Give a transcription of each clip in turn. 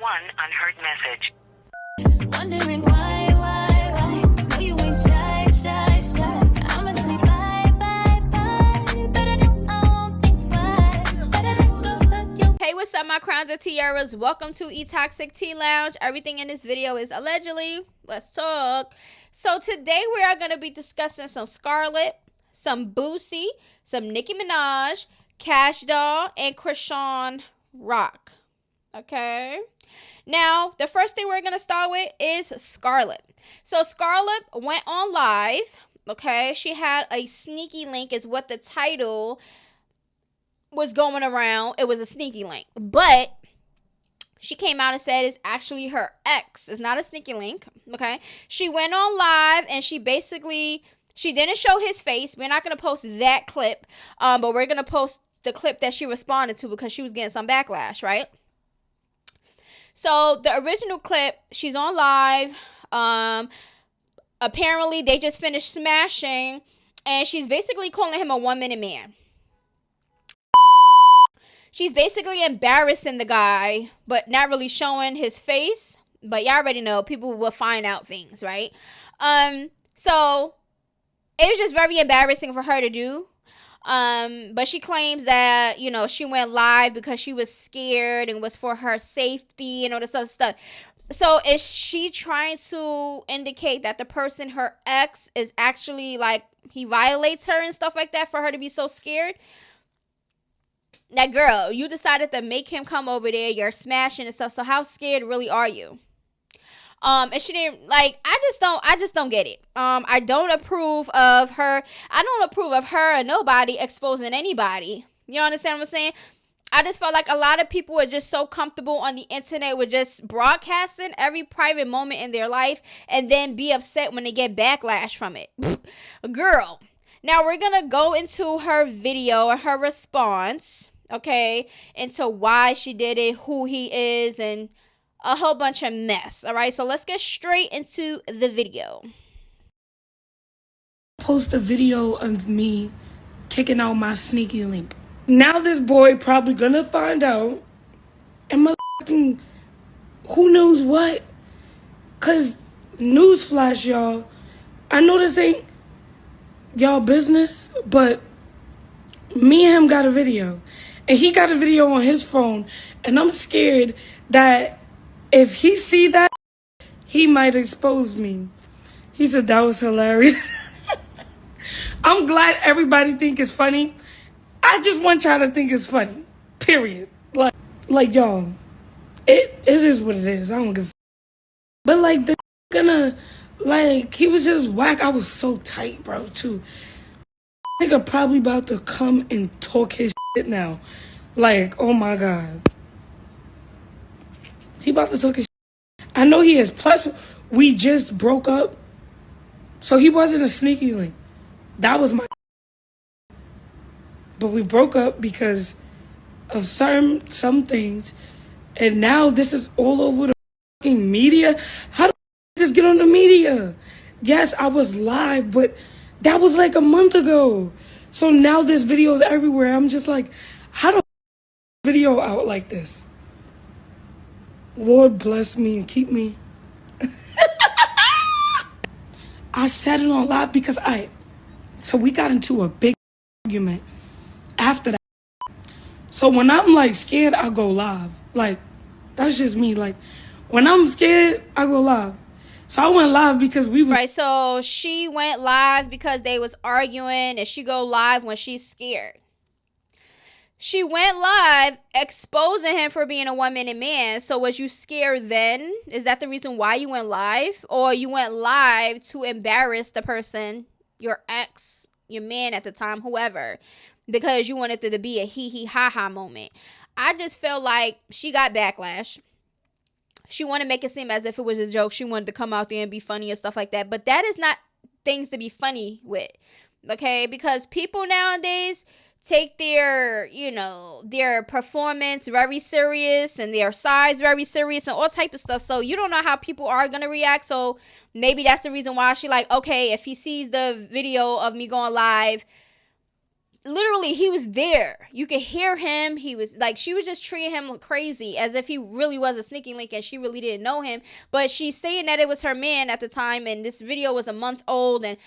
one unheard message. Wondering why? No, you ain't shy. I'ma say bye. But I know I won't think twice. Better let go of you. Hey, what's up, my crowns and tiaras? Welcome to E-Toxic Tea Lounge. Everything in this video is allegedly. Let's talk. So today we are going to be discussing some Scarlett, some Boosie, some Nicki Minaj, Kashdoll, and Chrisean Rock. Okay? Now, the first thing we're going to start with is Scarlett. So Scarlett went on live. Okay? She had a sneaky link is what the title was going around. It was a sneaky link. But she came out and said it's actually her ex. It's not a sneaky link. Okay? She went on live and she didn't show his face. We're not going to post that clip. But we're going to post the clip that she responded to because she was getting some backlash, right? So the original clip, she's on live. Apparently they just finished smashing and she's basically calling him a 1 minute man. She's basically embarrassing the guy, but not really showing his face. But y'all already know people will find out things, right? So it was just very embarrassing for her to do. But she claims that, you know, she went live because she was scared and was for her safety and all this other stuff. So is she trying to indicate that the person, her ex, is actually like he violates her and stuff like that for her to be so scared? That girl, you decided to make him come over there. You're smashing and stuff. So how scared really are you? And she didn't I just don't get it. I don't approve of her. I don't approve of her or nobody exposing anybody. You understand what I'm saying? I just felt like a lot of people are just so comfortable on the internet with just broadcasting every private moment in their life and then be upset when they get backlash from it. Girl. Now we're going to go into her video and her response, okay, into why she did it, who he is, and a whole bunch of mess. All right, so let's get straight into the video. Post a video of me kicking out my sneaky link. Now this boy probably gonna find out and motherfucking who knows what. Cause newsflash, y'all, I know this ain't y'all business, but me and him got a video. And he got a video on his phone. And I'm scared that if he see that, he might expose me. He said that was hilarious. I'm glad everybody think it's funny. I just want y'all to think it's funny. Period. Like y'all, it is what it is. I don't give a But like the gonna he was just whack. I was so tight, bro, too. Nigga probably about to come and talk his shit now. Like, oh my God. He about to talk his shit. I know he is. Plus, we just broke up. So he wasn't a sneaky link. That was my But we broke up because of some things. And now this is all over the fucking media. How did this get on the media? Yes, I was live, but that was like a month ago. So now this video is everywhere. I'm just like, how do video out like this? Lord bless me and keep me. I said it on live because so we got into a big argument after that. So when I'm like scared, I go live. Like, that's just me. Like, when I'm scared, I go live. So I went live because we was... Right, so she went live because they was arguing and she go live when she's scared. She went live exposing him for being a 1 minute man. So was you scared then? Is that the reason why you went live? Or you went live to embarrass the person, your ex, your man at the time, whoever, because you wanted it to be a hee ha ha moment? I just felt like she got backlash. She wanted to make it seem as if it was a joke. She wanted to come out there and be funny and stuff like that. But that is not things to be funny with, okay? Because people nowadays take their, their performance very serious and their size very serious and all type of stuff. So you don't know how people are going to react. So maybe that's the reason why she like, okay, if he sees the video of me going live literally, he was there. You could hear him. He was like, she was just treating him crazy as if he really was a sneaky link and she really didn't know him. But she's saying that it was her man at the time, and this video was a month old, and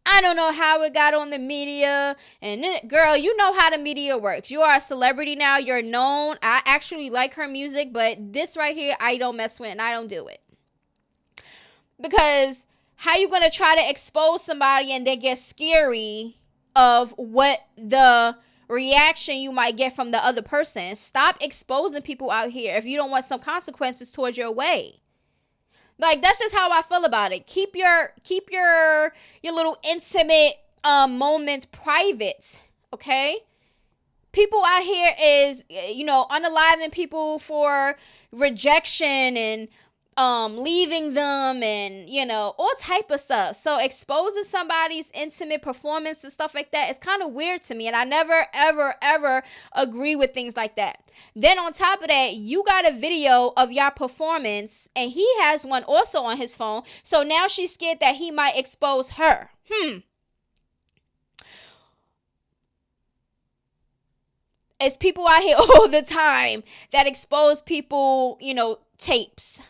I don't know how it got on the media. And then, girl, you know how the media works. You are a celebrity now. You're known. I actually like her music, but this right here, I don't mess with, and I don't do it. Because how you going to try to expose somebody and then get scary of what the reaction you might get from the other person? Stop exposing people out here if you don't want some consequences towards your way. Like, that's just how I feel about it. Keep your little intimate moments private, okay? People out here is, unaliving people for rejection and leaving them and, all type of stuff. So exposing somebody's intimate performance and stuff like that is kind of weird to me. And I never, ever, ever agree with things like that. Then on top of that, you got a video of your performance and he has one also on his phone. So now she's scared that he might expose her. It's people out here all the time that expose people, tapes.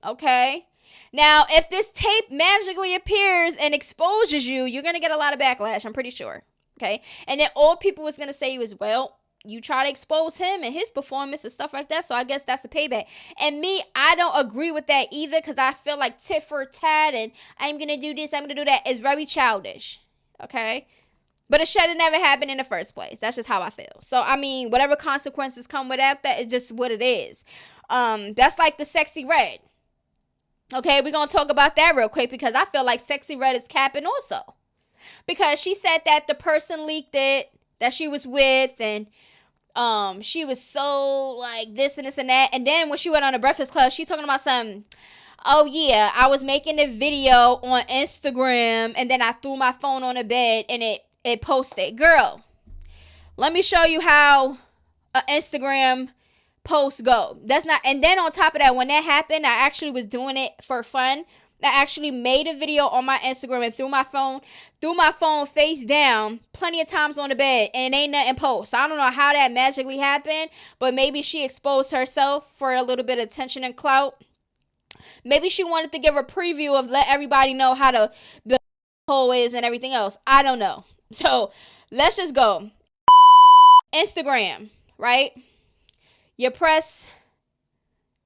Okay. Now, if this tape magically appears and exposes you, you're going to get a lot of backlash. I'm pretty sure. Okay. And then all people was going to say was, well, you try to expose him and his performance and stuff like that. So I guess that's a payback. And me, I don't agree with that either, because I feel like tit for tat and I'm going to do this, I'm going to do that is very childish. Okay. But it should have never happened in the first place. That's just how I feel. So, I mean, whatever consequences come with that is just what it is. That's like the Sexy Red. Okay, we're going to talk about that real quick because I feel like Sexy Red is capping also. Because she said that the person leaked it that she was with, and she was so like this and this and that. And then when she went on the Breakfast Club, she talking about something. Oh, yeah, I was making a video on Instagram and then I threw my phone on the bed and it posted. Girl, let me show you how an Instagram posts go. That's not, and then on top of that, when that happened, I actually was doing it for fun. I actually made a video on my Instagram and threw my phone face down plenty of times on the bed, and it ain't nothing post. So I don't know how that magically happened, but maybe she exposed herself for a little bit of attention and clout. Maybe she wanted to give a preview of let everybody know how the hole is and everything else. I don't know. So let's just go. Instagram, right? You press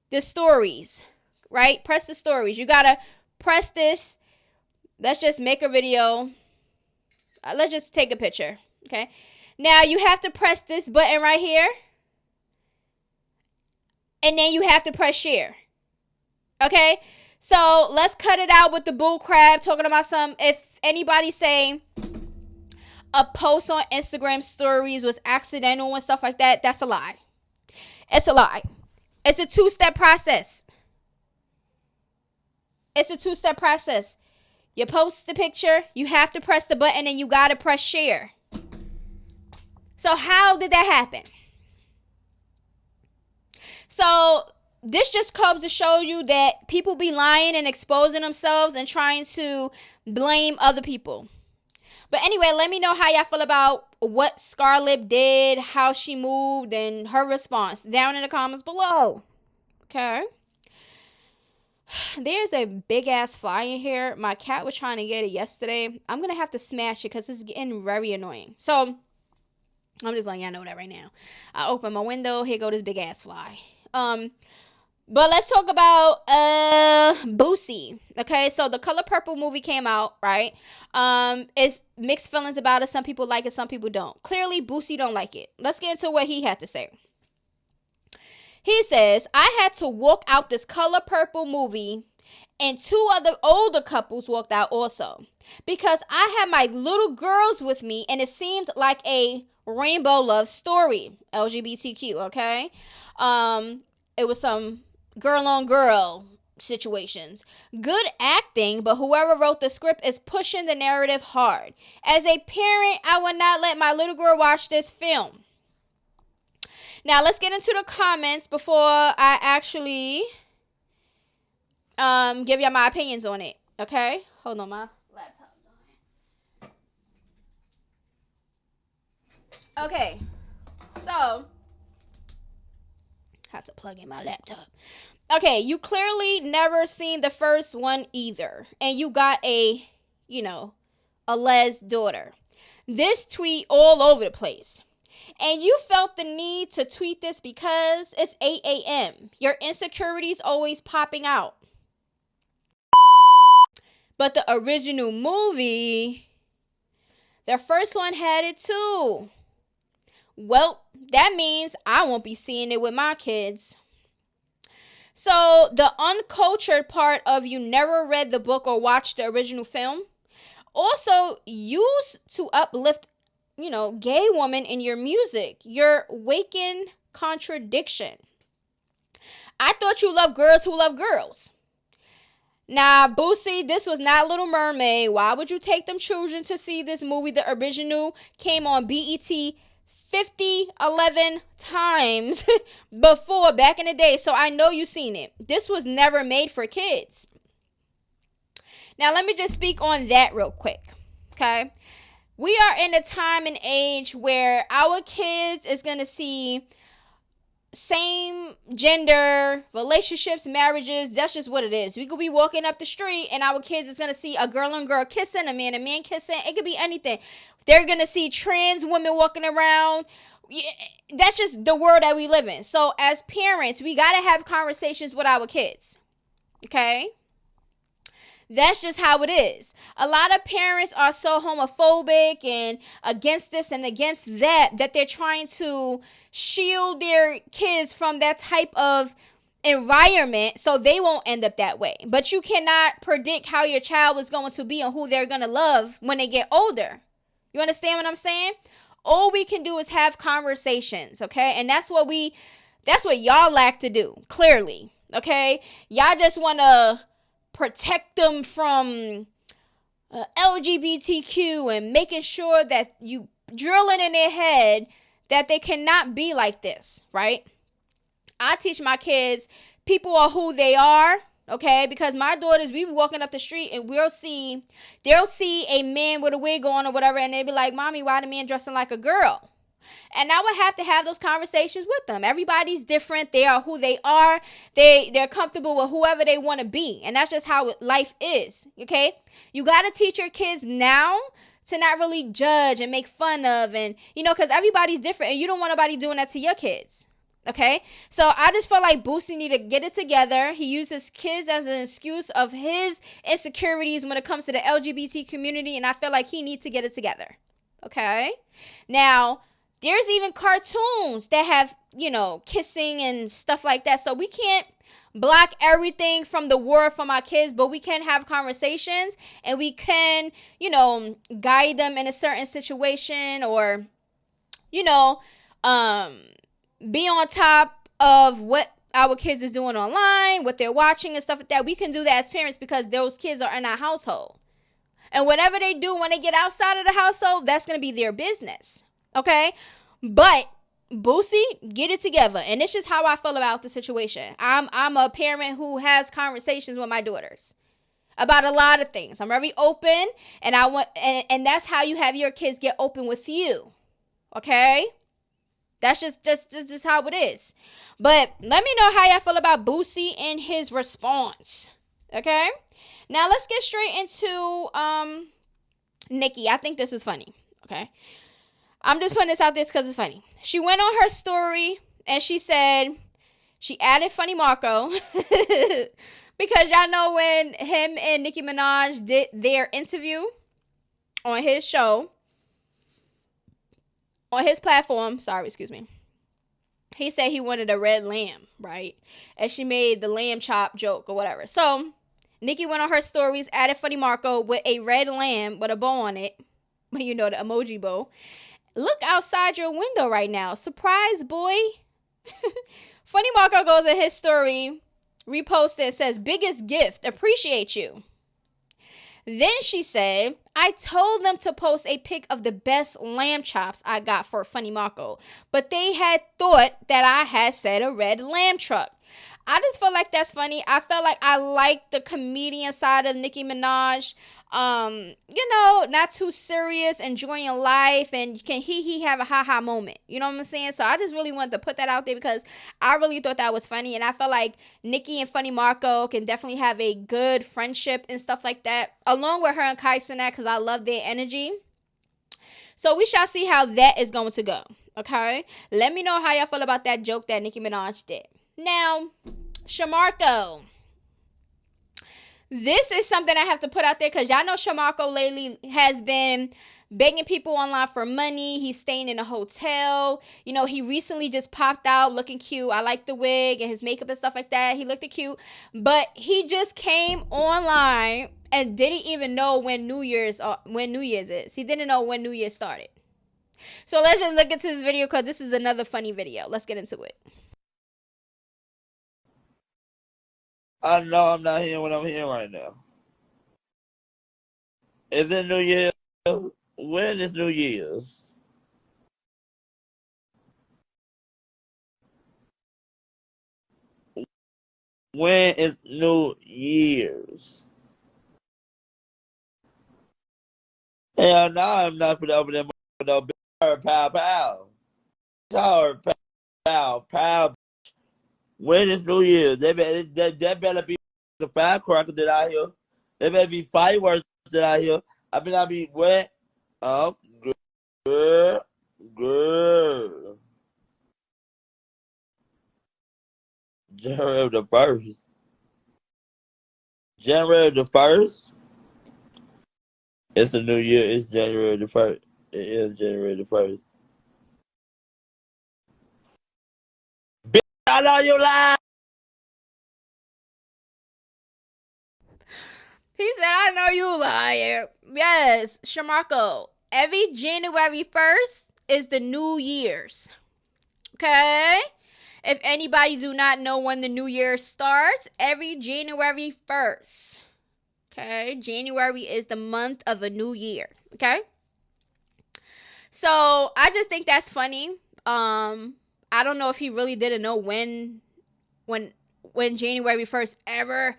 the stories, right? Press the stories. You gotta press this. Let's just make a video. Let's just take a picture, okay? Now you have to press this button right here. And then you have to press share. Okay? So let's cut it out with the bull crap talking about if anybody say a post on Instagram stories was accidental and stuff like that, that's a lie. It's a lie. It's a two-step process. It's a two-step process. You post the picture, you have to press the button, and you got to press share. So how did that happen? So this just comes to show you that people be lying and exposing themselves and trying to blame other people. But anyway, let me know how y'all feel about what Scarlett did, how she moved, and her response down in the comments below. Okay. There's a big ass fly in here. My cat was trying to get it yesterday. I'm going to have to smash it because it's getting very annoying. So I'm just letting y'all know that right now. I open my window. Here go this big ass fly. But let's talk about Boosie. Okay, so the Color Purple movie came out, right? It's mixed feelings about it. Some people like it, some people don't. Clearly, Boosie don't like it. Let's get into what he had to say. He says, I had to walk out this Color Purple movie, and two other older couples walked out also. Because I had my little girls with me, and it seemed like a rainbow love story. LGBTQ, okay? It was some girl on girl situations. Good acting, but whoever wrote the script is pushing the narrative hard. As a parent, I would not let my little girl watch this film. Now, let's get into the comments before I actually give y'all my opinions on it. Okay? Hold on, my laptop. Okay, so have to plug in my laptop. Okay, you clearly never seen the first one either, and you got a Les daughter. This tweet all over the place. And you felt the need to tweet this because it's 8 a.m. Your insecurities always popping out. But the original movie, the first one had it too. Well, that means I won't be seeing it with my kids. So the uncultured part of you never read the book or watched the original film also used to uplift, gay woman in your music. You're waking contradiction. I thought you loved girls who love girls. Now, Boosie, this was not Little Mermaid. Why would you take them children to see this movie? The original came on BET 11 times before, back in the day. So I know you've seen it. This was never made for kids. Now, let me just speak on that real quick. Okay. We are in a time and age where our kids is going to see same gender relationships, marriages. That's just what it is. We could be walking up the street and our kids is going to see a girl and girl kissing, a man and man kissing. It could be anything. They're going to see trans women walking around. That's just the world that we live in. So as parents, we got to have conversations with our kids. Okay? That's just how it is. A lot of parents are so homophobic and against this and against that they're trying to shield their kids from that type of environment so they won't end up that way. But you cannot predict how your child is going to be and who they're going to love when they get older. You understand what I'm saying? All we can do is have conversations, okay? And that's what y'all lack to do, clearly, okay? Y'all just want to protect them from LGBTQ and making sure that you drilling in their head that they cannot be like this, right? I teach my kids people are who they are, okay? Because my daughters, we be walking up the street and they'll see a man with a wig on or whatever, and they'll be like, "Mommy, why the man dressing like a girl?" And I would have to have those conversations with them. Everybody's different. They are who they are. They're comfortable with whoever they want to be. And that's just how life is, okay? You got to teach your kids now to not really judge and make fun of, and, because everybody's different and you don't want nobody doing that to your kids, okay? So I just feel like Boosie need to get it together. He uses kids as an excuse of his insecurities when it comes to the LGBT community, and I feel like he needs to get it together, okay? Now, there's even cartoons that have, kissing and stuff like that. So we can't block everything from the world from our kids, but we can have conversations and we can, guide them in a certain situation or, be on top of what our kids is doing online, what they're watching and stuff like that. We can do that as parents because those kids are in our household. And whatever they do when they get outside of the household, that's going to be their business. Okay? But Boosie, get it together. And it's just how I feel about the situation. I'm a parent who has conversations with my daughters about a lot of things. I'm very open, and and that's how you have your kids get open with you. Okay? That's just how it is. But let me know how y'all feel about Boosie and his response. Okay? Now let's get straight into Nicki. I think this was funny. Okay? I'm just putting this out there because it's funny. She went on her story and she said she added Funny Marco because y'all know when him and Nicki Minaj did their interview on his show, on his platform, he said he wanted a red lamb, right? And she made the lamb chop joke or whatever. So Nicki went on her stories, added Funny Marco with a red lamb with a bow on it. The emoji bow. Look outside your window right now. Surprise, boy. Funny Marco goes in his story, reposted and says, "Biggest gift. Appreciate you." Then she said, "I told them to post a pic of the best lamb chops I got for Funny Marco, but they had thought that I had said a red lamb truck. I just feel like that's funny. I felt like I like the comedian side of Nicki Minaj. Not too serious, enjoying life, and can he have a ha moment. You know what I'm saying? So I just really wanted to put that out there because I really thought that was funny, and I felt like Nicki and Funny Marco can definitely have a good friendship and stuff like that, along with her and Kai Cenat, because I love their energy. So we shall see how that is going to go. Okay? Let me know how y'all feel about that joke that Nicki Minaj did. Now, Shamarko. This is something I have to put out there because y'all know Shamarko lately has been begging people online for money. He's staying in a hotel. He recently just popped out looking cute. I like the wig and his makeup and stuff like that. He looked cute. But he just came online and didn't even know when New Year's is. He didn't know when New Year's started. So let's just look into this video because this is another funny video. Let's get into it. I know I'm not hearing what I'm hearing right now. Is it New Year's? When is New Year's? When is New Year's? Hell no, I'm not putting over them no pow pow. Power pow pow. When is New Year's? There better be the firecrackers that I hear. There better be fireworks that I hear. I mean, I be wet. Oh, girl. January the 1st. January the 1st. It's a new year. It's January the 1st. It is January the 1st. Bitch, I know you lie. He said, I know you liar. Yes, Shamarko. Every January 1st is the New Year's. Okay? If anybody do not know when the New Year starts, every January 1st. Okay? January is the month of a new year. Okay? So, I just think that's funny. I don't know if he really didn't know when January 1st ever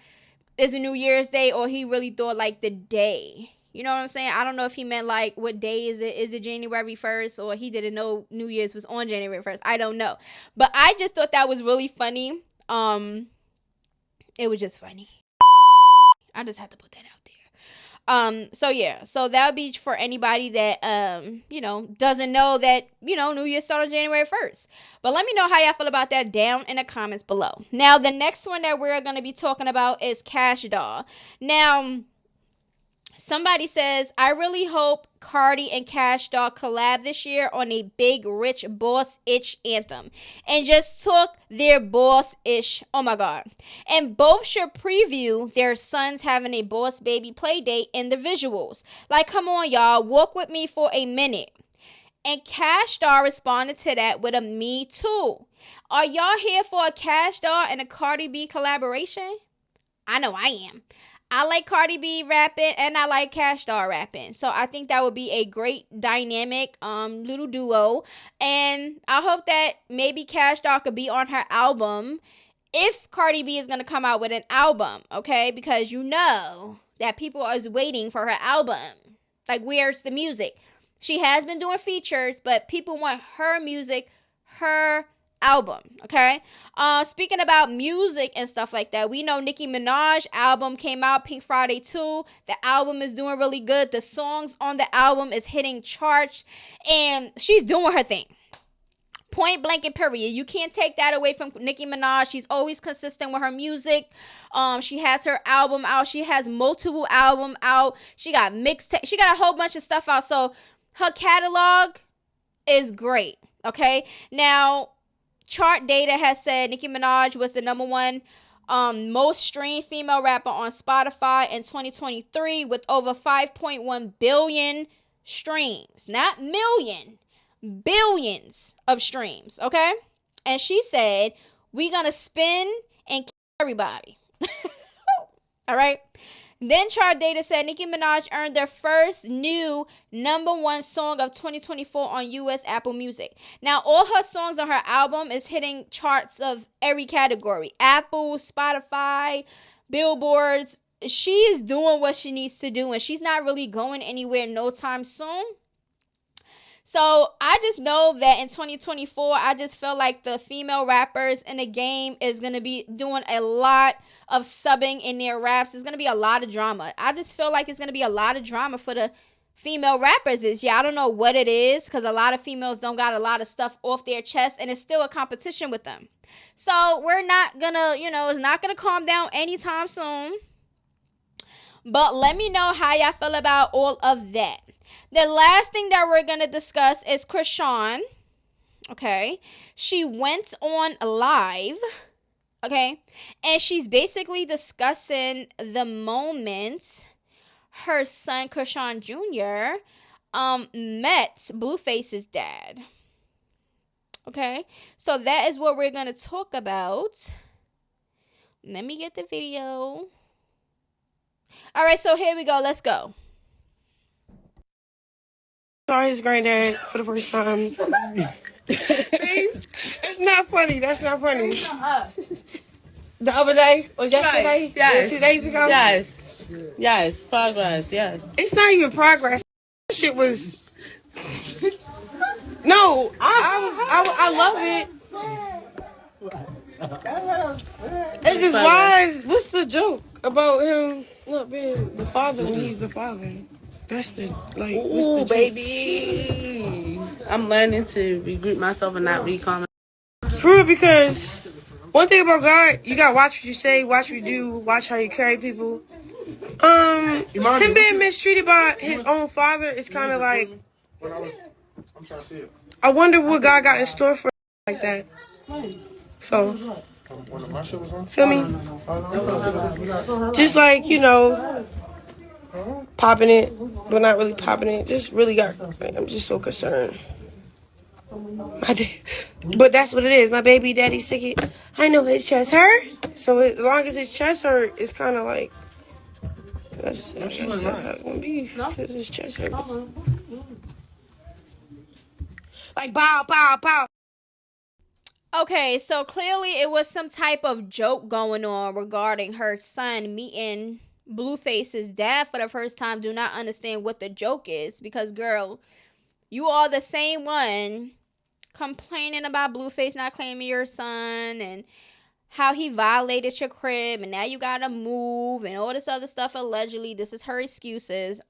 is a New Year's Day, or he really thought like the day. You know what I'm saying? I don't know if he meant like what day is it? Is it January 1st, or he didn't know New Year's was on January 1st? I don't know. But I just thought that was really funny. It was just funny. I just had to put that out there. So yeah. So that would be for anybody that doesn't know that, New Year's started on January 1st. But let me know how y'all feel about that down in the comments below. Now, the next one that we're going to be talking about is Kashdoll. Now, somebody says, I really hope Cardi and Kashdoll collab this year on a big, rich, boss-ish anthem. And just took their boss-ish, oh my God. And both should preview their sons having a boss baby play date in the visuals. Like, come on, y'all, walk with me for a minute. And Kashdoll responded to that with a me too. Are y'all here for a Kashdoll and a Cardi B collaboration? I know I am. I like Cardi B rapping and I like Kashdoll rapping. So I think that would be a great dynamic little duo. And I hope that maybe Kashdoll could be on her album if Cardi B is going to come out with an album, okay? Because that people are waiting for her album. Like, where's the music? She has been doing features, but people want her music, her album, okay? Speaking about music and stuff like that, we know Nicki Minaj album came out, Pink Friday 2. The album is doing really good. The songs on the album is hitting charts, and she's doing her thing. Point blank and period. You can't take that away from Nicki Minaj. She's always consistent with her music. She has her album out. She has multiple albums out. She got mixtape. She got a whole bunch of stuff out. So her catalog is great, okay? Now, chart data has said Nicki Minaj was the number one most streamed female rapper on Spotify in 2023 with over 5.1 billion streams. Not million, billions of streams, okay? And she said, we gonna spin and kill everybody. All right? Then Chart Data said Nicki Minaj earned their first new #1 song of 2024 on U.S. Apple Music. Now, all her songs on her album is hitting charts of every category. Apple, Spotify, Billboards. She is doing what she needs to do, and she's not really going anywhere no time soon. So I just know that in 2024, I just feel like the female rappers in the game is going to be doing a lot of subbing in their raps. There's going to be a lot of drama. I just feel like it's going to be a lot of drama for the female rappers this year. I don't know what it is, because a lot of females don't got a lot of stuff off their chest, and it's still a competition with them. So we're not going to, it's not going to calm down anytime soon. But let me know how y'all feel about all of that. The last thing that we're going to discuss is Chrisean. Okay. She went on live. Okay. And she's basically discussing the moment her son, Chrisean Jr., met Blueface's dad. Okay. So that is what we're going to talk about. Let me get the video. All right. So here we go. Let's go. Saw his granddad for the first time. That's not funny. That's not funny. The other day or yesterday? Right. Yes. 2 days ago? Yes. Yes. Progress. Yes. It's not even progress. That shit was. No, I love it. It's just why? What's the joke about him not being the father when he's the father? That's the what's the joke? Baby. I'm learning to regroup myself and not recall. True, because one thing about God, you gotta watch what you say, watch what you do, watch how you carry people. Him being mistreated by his own father is kind of like, I wonder what God got in store for like that. So, feel me? Just like, popping it, but not really popping it. Just really got, I'm just so concerned. But that's what it is. My baby daddy sick. I know his chest hurt. So as long as his chest hurt, it's kind of like, that's how it's going to be. Because his chest hurt. Like, bow, bow, bow. Okay, so clearly it was some type of joke going on regarding her son meeting Blueface's dad for the first time. Do not understand what the joke is, because girl, you are the same one complaining about Blueface not claiming your son and how he violated your crib and now you gotta move and all this other stuff. Allegedly, this is her excuses.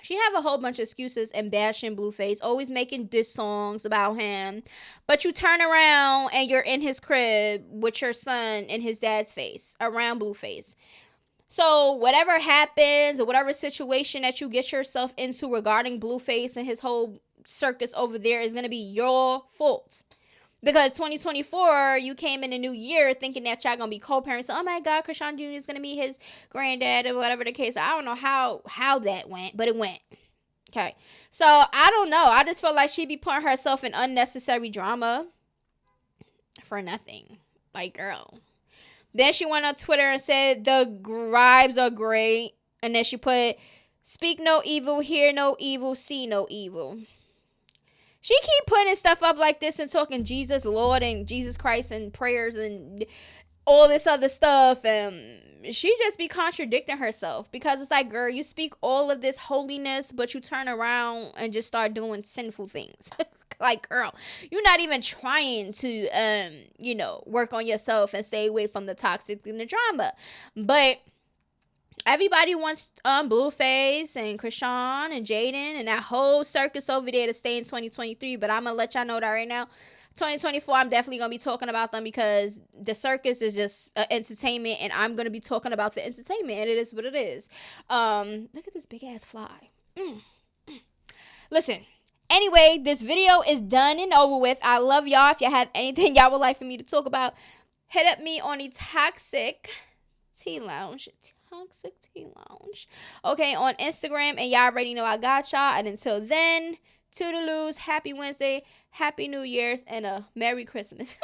She have a whole bunch of excuses and bashing Blueface, always making diss songs about him. But you turn around and you're in his crib with your son in his dad's face around Blueface. So whatever happens or whatever situation that you get yourself into regarding Blueface and his whole circus over there is going to be your fault. Because 2024, you came in the new year thinking that y'all going to be co-parents. Oh my God, Chrisean Jr. is going to meet his granddad or whatever the case. I don't know how that went, but it went. Okay. So I don't know. I just feel like she'd be putting herself in unnecessary drama for nothing. Like, girl. Then she went on Twitter and said the vibes are great. And then she put, speak no evil, hear no evil, see no evil. She keep putting stuff up like this and talking Jesus, Lord, and Jesus Christ and prayers and all this other stuff. And she just be contradicting herself, because it's like, girl, you speak all of this holiness, but you turn around and just start doing sinful things. Like, girl, you're not even trying to, work on yourself and stay away from the toxic and the drama. But everybody wants Blueface and Chrisean and Jaden and that whole circus over there to stay in 2023. But I'm going to let y'all know that right now. 2024, I'm definitely going to be talking about them, because the circus is just entertainment, and I'm going to be talking about the entertainment, and it is what it is. Look at this big ass fly. Listen. Anyway, this video is done and over with. I love y'all. If y'all have anything y'all would like for me to talk about, hit up me on the Toxic Tea Lounge. Toxic Tea Lounge. Okay, on Instagram. And y'all already know I got y'all. And until then, toodaloos, happy Wednesday, happy New Year's, and a Merry Christmas.